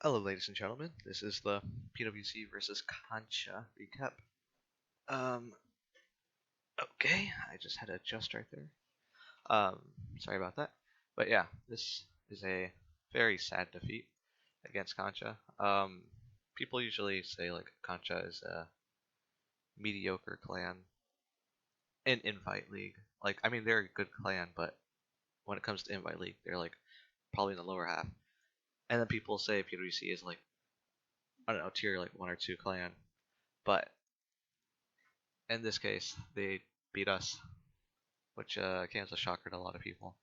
Hello, ladies and gentlemen. This is the PwC versus Kansha recap. Um, okay, I just had to adjust right there. Sorry about that. But yeah, this is a very sad defeat against Kansha. People usually say like Kansha is a mediocre clan in Invite League. Like, I mean, they're a good clan, but when it comes to Invite League, they're like probably in the lower half. And then people say PwC is like, I don't know, tier like 1 or 2 clan. But in this case, they beat us, which came as a shocker to a lot of people.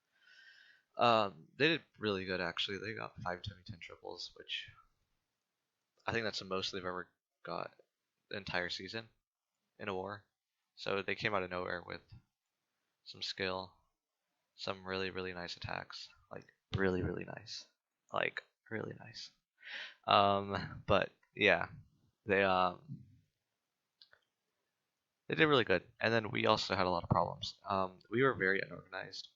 They did really good actually. They got 5 10 triples, which I think that's the most they've ever got the entire season in a war. So they came out of nowhere with some skill, some really nice attacks, like really nice, like really nice. But yeah, they they did really good, and then we also had a lot of problems. We were very unorganized.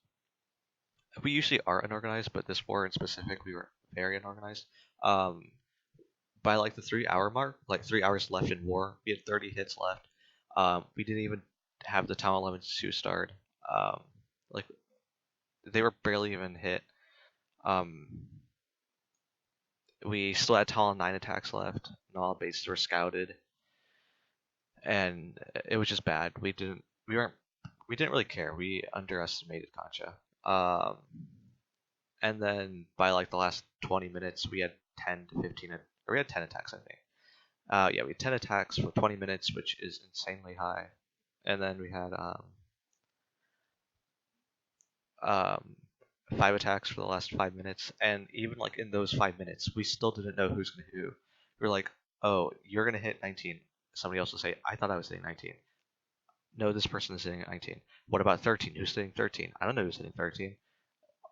We usually are unorganized, but this war in specific, we were very unorganized. Um, by like the 3 hour mark, like 3 hours left in war, we had 30 hits left. We didn't even have the Town 11 2-starred. Like they were barely even hit. We still had Town 9 attacks left, and all bases were scouted, and it was just bad. We didn't really care. We underestimated Kansha. And then by like the last 20 minutes, we had 10 to 15, or we had 10 attacks, I think. Yeah, we had 10 attacks for 20 minutes, which is insanely high. And then we had 5 attacks for the last 5 minutes. And even like in those 5 minutes, we still didn't know who's going to who. We were like, oh, you're going to hit 19. Somebody else will say, I thought I was hitting 19. No, this person is hitting 19. What about 13? Who's hitting 13? I don't know who's hitting 13.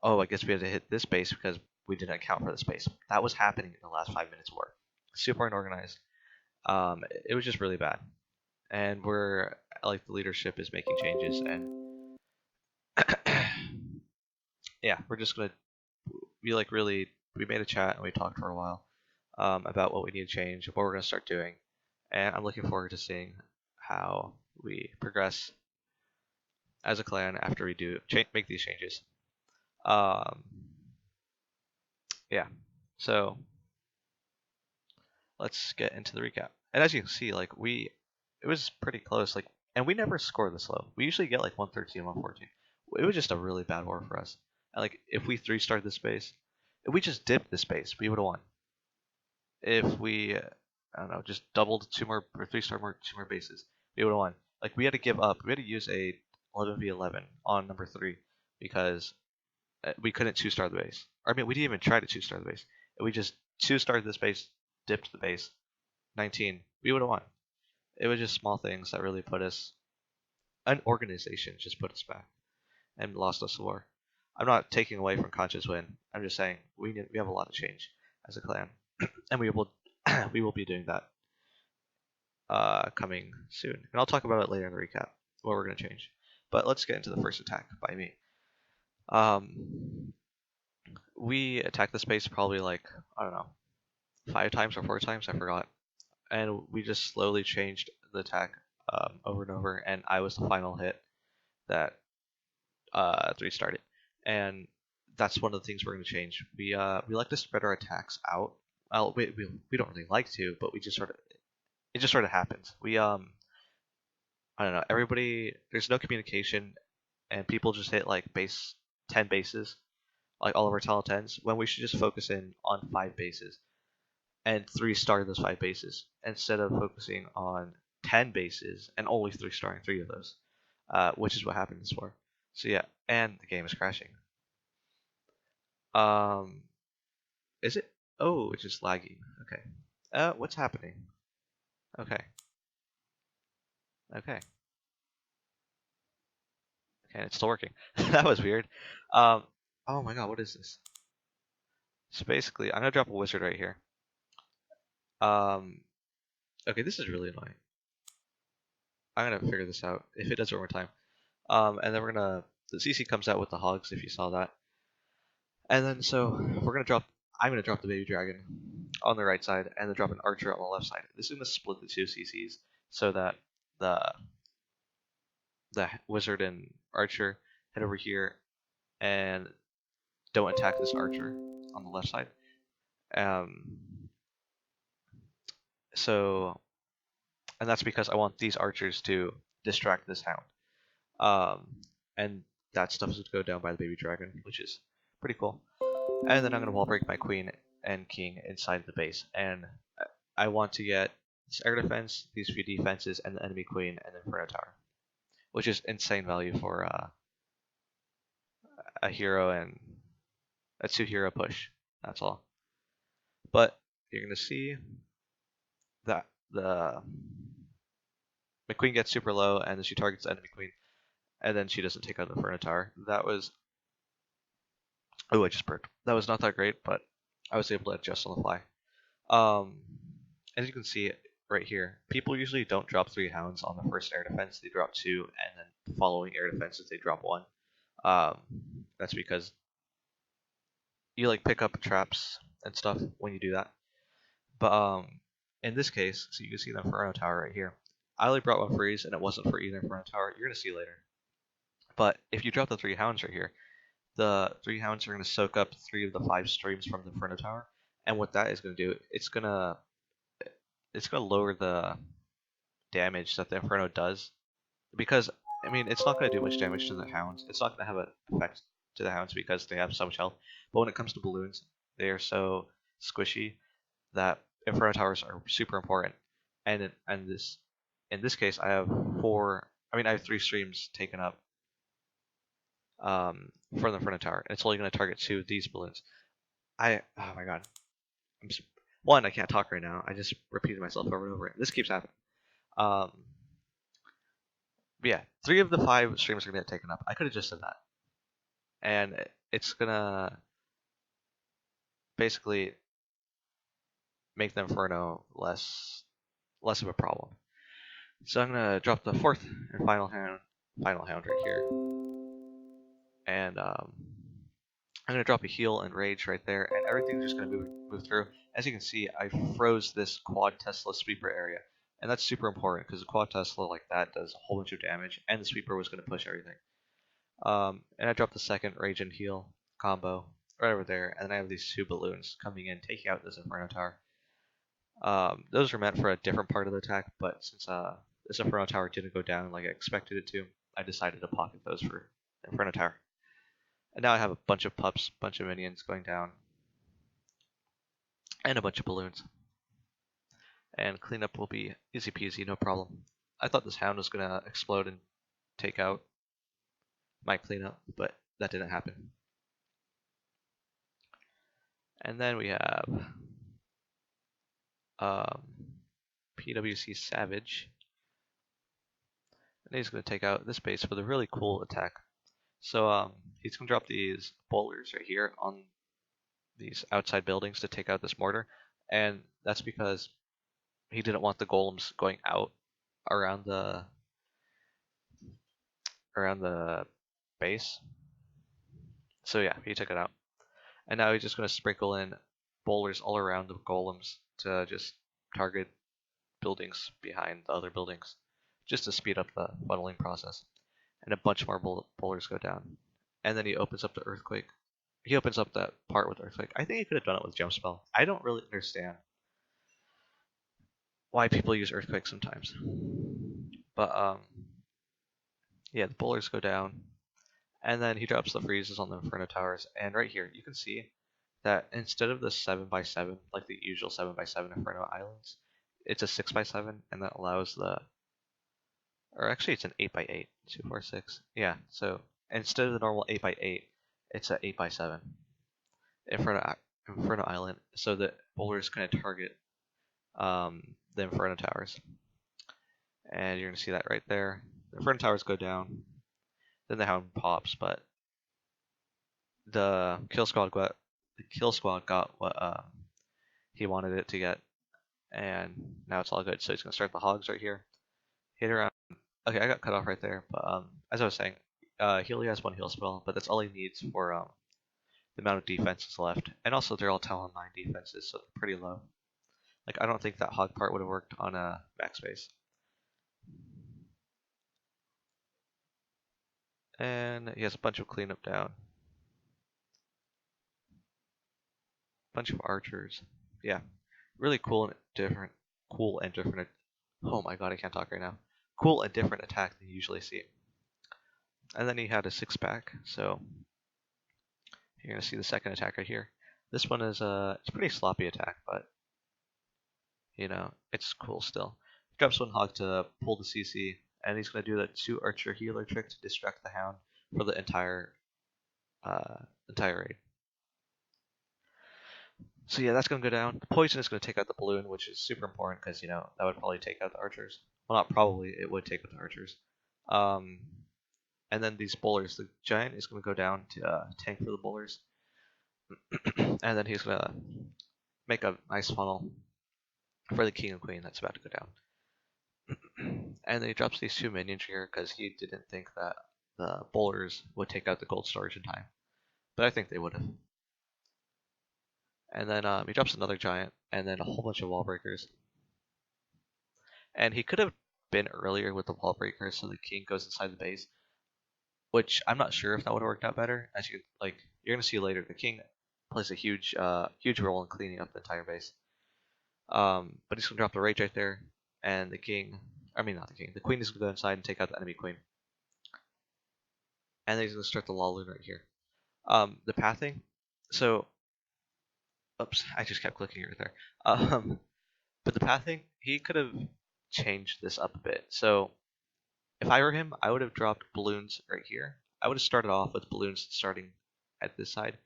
Oh, I guess we had to hit this base because we didn't account for the space. That was happening in the last 5 minutes of war. Super unorganized. It was just really bad. And we're like the leadership is making changes, and yeah, we're just gonna we made a chat and we talked for a while about what we need to change, what we're gonna start doing, and I'm looking forward to seeing how we progress as a clan after we do make these changes. Yeah, so let's get into the recap. And as you can see, like it was pretty close. Like, and we never score this low. We usually get like 113, 114. It was just a really bad war for us. And like, if we 3-starred this base, if we just dipped this base, we would have won. If we, I don't know, just doubled 2 more or 3-star more 2 more bases, we would have won. Like, we had to give up. We had to use a 11v11 on number 3 because we couldn't 2-star the base. Or, I mean, we didn't even try to 2-star the base. We just 2-starred this base, dipped the base, 19. We would have won. It was just small things that really put us, an organization just put us back and lost us the war. I'm not taking away from Kansha's win. I'm just saying we have a lot of change as a clan, and we will be doing that coming soon. And I'll talk about it later in the recap what we're gonna change. But let's get into the first attack by me. We attacked the space probably like, I don't know, 5 times or 4 times, I forgot. And we just slowly changed the attack over and over, and I was the final hit that 3-starred it. And that's one of the things we're going to change. We like to spread our attacks out. Well, we don't really like to, but it just sort of happens. We I don't know. Everybody, there's no communication, and people just hit like 10 bases, like all of our talent 10s, when we should just focus in on 5 bases and 3-star those 5 bases instead of focusing on 10 bases and only 3-starring 3 of those, which is what happened this war. So yeah, and the game is crashing. Is it? Oh, it's just laggy. Okay. What's happening? Okay. Okay. Okay, it's still working. That was weird. Oh my god, what is this? So basically, I'm gonna drop a wizard right here. Okay, this is really annoying. I'm gonna figure this out if it does one more time. And then the CC comes out with the hogs if you saw that. And then so I'm gonna drop the baby dragon. on the right side, and then drop an archer on the left side. This is going to split the two CCs so that the wizard and archer head over here and don't attack this archer on the left side. And that's because I want these archers to distract this hound. And that stuff is going to go down by the baby dragon, which is pretty cool. And then I'm going to wall break my queen and king inside the base. And I want to get this air defense, these few defenses, and the enemy queen, and the Inferno Tower, which is insane value for a hero and a 2-hero push. That's all. But you're going to see that the queen gets super low, and then she targets the enemy queen, and then she doesn't take out the Inferno Tower. That was... Oh, I just burped. That was not that great, but I was able to adjust on the fly. As you can see right here, people usually don't drop 3 hounds on the first air defense. They drop 2, and then following air defenses, they drop 1. That's because you like pick up traps and stuff when you do that. But in this case, so you can see the Inferno Tower right here. I only brought 1 freeze, and it wasn't for either Inferno Tower. You're going to see later. But if you drop the 3 hounds right here, the 3 hounds are going to soak up 3 of the 5 streams from the Inferno Tower. And what that is going to do, it's going to lower the damage that the Inferno does. Because, I mean, it's not going to do much damage to the hounds. It's not going to have an effect to the hounds because they have so much health. But when it comes to balloons, they are so squishy that Inferno Towers are super important. And in this case, I have 3 streams taken up from the Inferno Tower, and it's only going to target 2 of these balloons. Oh my god. I can't talk right now. I just repeated myself over and over. This keeps happening. But yeah, 3 of the 5 streams are going to get taken up. I could have just said that. And it's going to basically make the Inferno less of a problem. So I'm going to drop the 4th and final hound right here. And I'm going to drop a heal and rage right there, and everything's just going to move through. As you can see, I froze this quad Tesla sweeper area, and that's super important because a quad Tesla like that does a whole bunch of damage, and the sweeper was going to push everything. And I dropped the 2nd rage and heal combo right over there, and then I have these 2 balloons coming in, taking out this Inferno Tower. Those are meant for a different part of the attack, but since this Inferno Tower didn't go down like I expected it to, I decided to pocket those for the Inferno Tower. And now I have a bunch of pups, bunch of minions going down, and a bunch of balloons. And cleanup will be easy peasy, no problem. I thought this hound was going to explode and take out my cleanup, but that didn't happen. And then we have PwC Savage. And he's going to take out this base with a really cool attack. So he's going to drop these bowlers right here on these outside buildings to take out this mortar. And that's because he didn't want the golems going out around the base. So yeah, he took it out. And now he's just going to sprinkle in bowlers all around the golems to just target buildings behind the other buildings, just to speed up the funneling process. And a bunch more bowlers go down. And then he opens up the earthquake. He opens up that part with earthquake. I think he could have done it with jump spell. I don't really understand why people use earthquake sometimes. But yeah, the bowlers go down. And then he drops the freezes on the Inferno Towers. And right here, you can see that instead of the 7x7, like the usual 7x7 Inferno Islands, it's a 6x7, and that allows the... Or actually, it's an 8x8. 2, 4, 6. Yeah, so instead of the normal 8x8, it's an 8x7 Inferno Island, so that bowlers can target the Inferno Towers. And you're going to see that right there. The Inferno Towers go down. Then the Hound pops, but the kill squad got what he wanted it to get, and now it's all good. So he's gonna start the hogs right here. Hit around. Okay, I got cut off right there, but as I was saying, he only has 1 heal spell, but that's all he needs for the amount of defenses left. And also they're all Talon 9 defenses, so they're pretty low. Like, I don't think that hog part would have worked on a backspace. And he has a bunch of cleanup down. Bunch of archers. Yeah. Really cool and different. Oh my god, I can't talk right now. Cool and different attack than you usually see. And then he had a 6-pack, so you're gonna see the second attack right here. This one is it's a pretty sloppy attack, but you know, it's cool still. He drops one hog to pull the CC, and he's gonna do the 2 archer healer trick to distract the hound for the entire raid. So yeah, that's gonna go down. The poison is gonna take out the balloon, which is super important because you know that would probably take out the archers. Well, not probably, it would take out the archers. And then these bowlers, the giant is gonna go down to tank for the bowlers, and then he's gonna make a nice funnel for the king and queen that's about to go down. And then he drops these 2 minions here because he didn't think that the bowlers would take out the gold storage in time, but I think they would have. And then he drops another giant, and then a whole bunch of wall breakers. And he could have been earlier with the wall breakers, so the king goes inside the base, which I'm not sure if that would have worked out better. As you you're gonna see later, the king plays a huge role in cleaning up the entire base. But he's gonna drop the rage right there, and the king, the queen is gonna go inside and take out the enemy queen. And then he's gonna start the Laloon right here. The pathing, so. Oops, I just kept clicking right there. But the pathing, he could have changed this up a bit. So if I were him, I would have dropped balloons right here. I would have started off with balloons starting at this side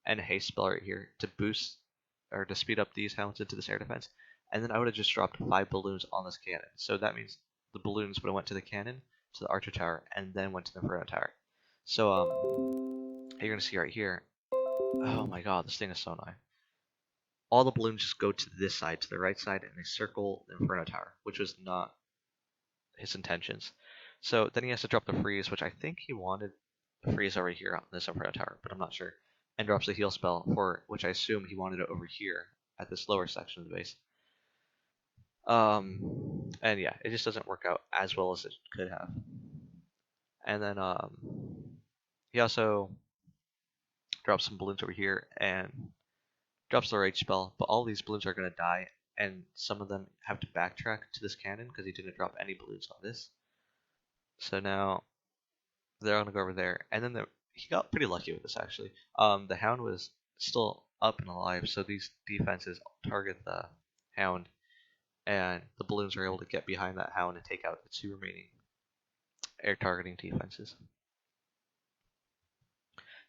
and a haste spell right here to boost or to speed up these hounds into this air defense. And then I would have just dropped 5 balloons on this cannon. So that means the balloons would have went to the cannon, to the archer tower, and then went to the inferno tower. So you're gonna see right here. Oh my god, this thing is so annoying. All the balloons just go to this side, to the right side, and they circle the Inferno Tower, which was not his intentions. So then he has to drop the freeze, which I think he wanted the freeze over here on this Inferno Tower, but I'm not sure. And drops the heal spell, for which I assume he wanted it over here at this lower section of the base. And yeah, it just doesn't work out as well as it could have. And then he also drops some balloons over here and drops the rage spell, but all these balloons are going to die, and some of them have to backtrack to this cannon because he didn't drop any balloons on this. So now they're going to go over there, and then he got pretty lucky with this actually. The hound was still up and alive, so these defenses target the hound, and the balloons are able to get behind that hound and take out the 2 remaining air targeting defenses.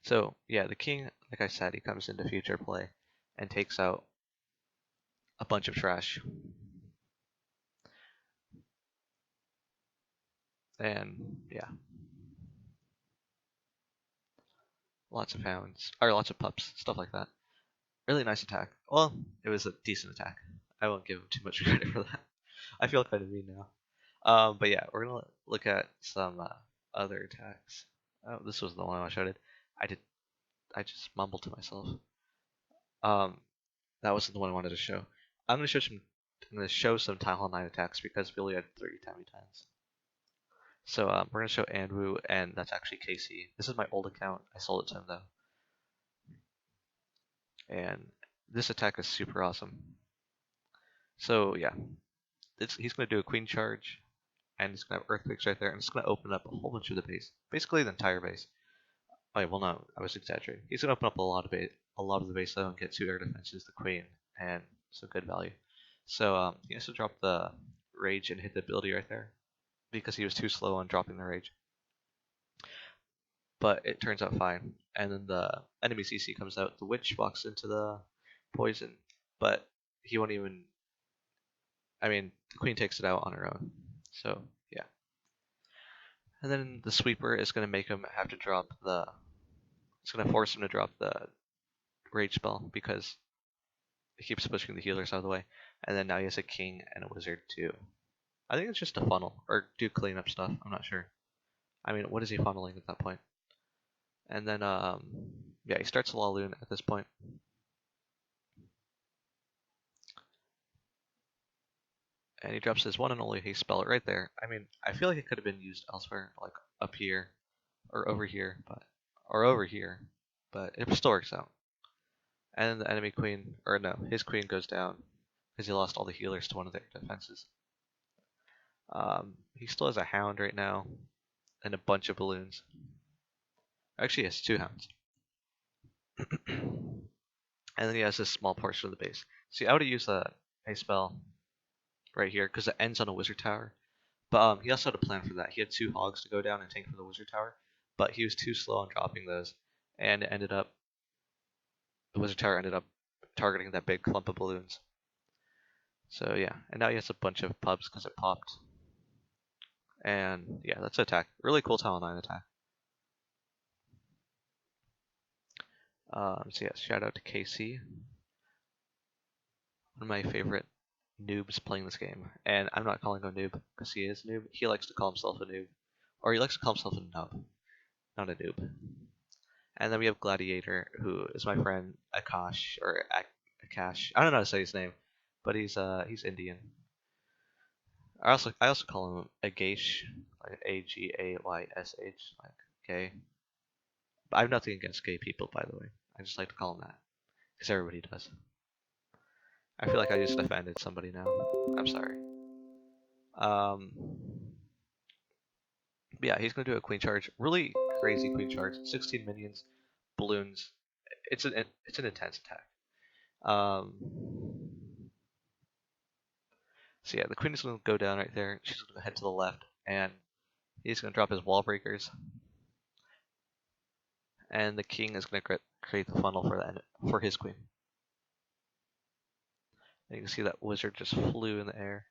So yeah, the king, like I said, he comes into future play and takes out a bunch of trash. And yeah. Lots of hounds, or lots of pups, stuff like that. Really nice attack. Well, it was a decent attack. I won't give him too much credit for that. I feel kind of mean now. But yeah, we're gonna look at some other attacks. Oh, this was the one I showed it. I just mumbled to myself. That wasn't the one I wanted to show. I'm gonna show some Talon 9 attacks because we only had 3 timey times. So we're gonna show Andrew, and that's actually KC. This is my old account. I sold it to him though. And this attack is super awesome. So yeah, he's gonna do a queen charge, and he's gonna have earthquakes right there, and it's gonna open up a whole bunch of the base, basically the entire base. Oh, yeah, well, no, I was exaggerating. He's gonna open up a lot of the base though, and get 2 air defenses, the queen, and some good value. So he has to drop the rage and hit the ability right there, because he was too slow on dropping the rage. But it turns out fine. And then the enemy CC comes out. The witch walks into the poison, but he won't even. The queen takes it out on her own. So yeah. And then the sweeper is going to make him have to drop the. It's going to force him to drop the rage spell because he keeps pushing the healers out of the way. And then now he has a king and a wizard too. I think it's just a funnel or do cleanup stuff. I'm not sure. What is he funneling at that point? And then Yeah, he starts a Laloon at this point. And he drops his one and only haste spell right there. I mean, I feel like it could have been used elsewhere, like up here, or over here, but it still works out. And the enemy queen, or no, his queen goes down because he lost all the healers to one of their defenses. He still has a hound right now and a bunch of balloons. Actually, he has 2 hounds. And then he has this small portion of the base. See, I would have used a spell right here because it ends on a wizard tower. But he also had a plan for that. He had 2 hogs to go down and tank for the wizard tower, but he was too slow on dropping those, and it ended up the wizard tower ended up targeting that big clump of balloons. So yeah, and now he has a bunch of pubs because it popped. And yeah, that's an attack. Really cool Talon 9 attack. So yeah, shout out to KC, one of my favorite noobs playing this game. And I'm not calling him a noob because he is a noob. He likes to call himself a noob, or he likes to call himself a nub, not a noob. And then we have Gladiator, who is my friend Akash or Akash. I don't know how to say his name, but he's Indian. I also call him Agaish, like Agaysh, like gay. But I have nothing against gay people, by the way. I just like to call him that because everybody does. I feel like I just offended somebody now. I'm sorry. But yeah, he's gonna do a queen charge. Really crazy queen charge. 16 minions, balloons. It's an intense attack. So yeah, the queen is gonna go down right there. She's gonna head to the left, and he's gonna drop his wall breakers. And the king is gonna create the funnel for his queen. And you can see that wizard just flew in the air.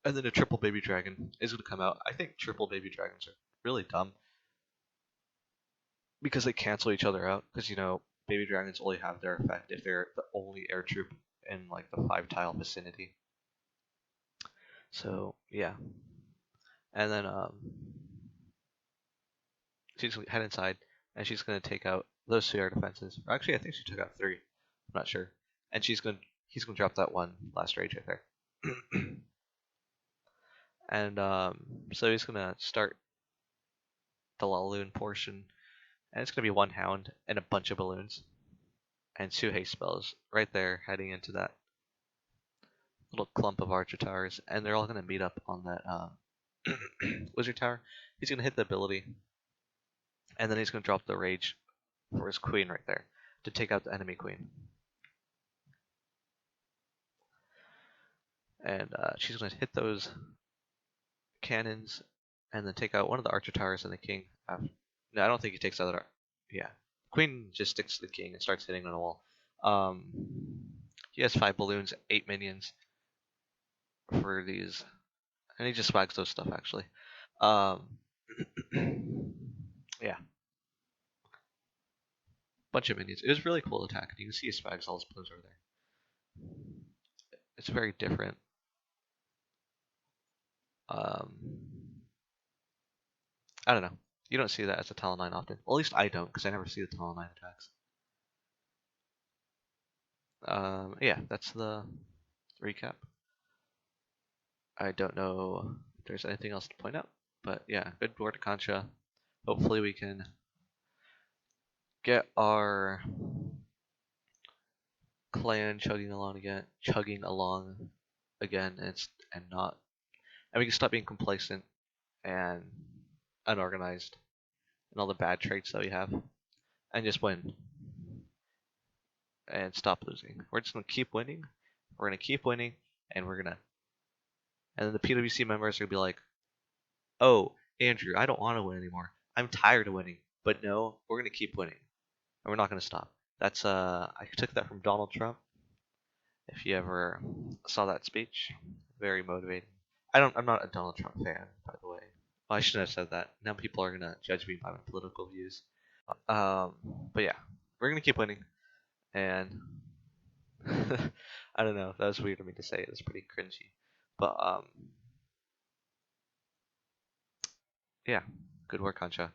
And then a triple baby dragon is gonna come out. I think triple baby dragons are really dumb because they cancel each other out. Because baby dragons only have their effect if they're the only air troop in like the 5-tile vicinity. So yeah, and then she's gonna head inside and she's gonna take out those 2 air defenses. Or actually, I think she took out 3. I'm not sure. And he's gonna drop that one last rage right there. And so he's gonna start the Laloon portion, and it's gonna be 1 hound and a bunch of balloons and 2 haste spells right there heading into that little clump of archer towers, and they're all gonna meet up on that wizard tower. He's gonna hit the ability, and then he's gonna drop the rage for his queen right there to take out the enemy queen. And she's gonna hit those cannons and then take out one of the archer towers and the king. No, I don't think he takes out that. Yeah, queen just sticks to the king and starts hitting on the wall. He has 5 balloons, 8 minions for these, and he just swags those stuff actually. Yeah, bunch of minions. It was really cool attack. You can see he swags all his balloons over there. It's very different. I don't know. You don't see that as a Talon 9 often. Well, at least I don't, because I never see the Talon 9 attacks. Yeah, that's the recap. I don't know if there's anything else to point out, but yeah, good work to Kansha. Hopefully we can get our clan chugging along again, and we can stop being complacent and unorganized and all the bad traits that we have, and just win and stop losing. We're just gonna keep winning. We're gonna keep winning, and then the PwC members are gonna be like, "Oh, Andrew, I don't want to win anymore. I'm tired of winning." But no, we're gonna keep winning, and we're not gonna stop. That's I took that from Donald Trump. If you ever saw that speech, very motivating. I'm not a Donald Trump fan, by the way. Well, I shouldn't have said that. Now people are gonna judge me by my political views. But yeah, we're gonna keep winning, and I don't know. That was weird of me to say. It was pretty cringy, but yeah, good work, Kansha.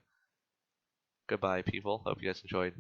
Goodbye, people. Hope you guys enjoyed.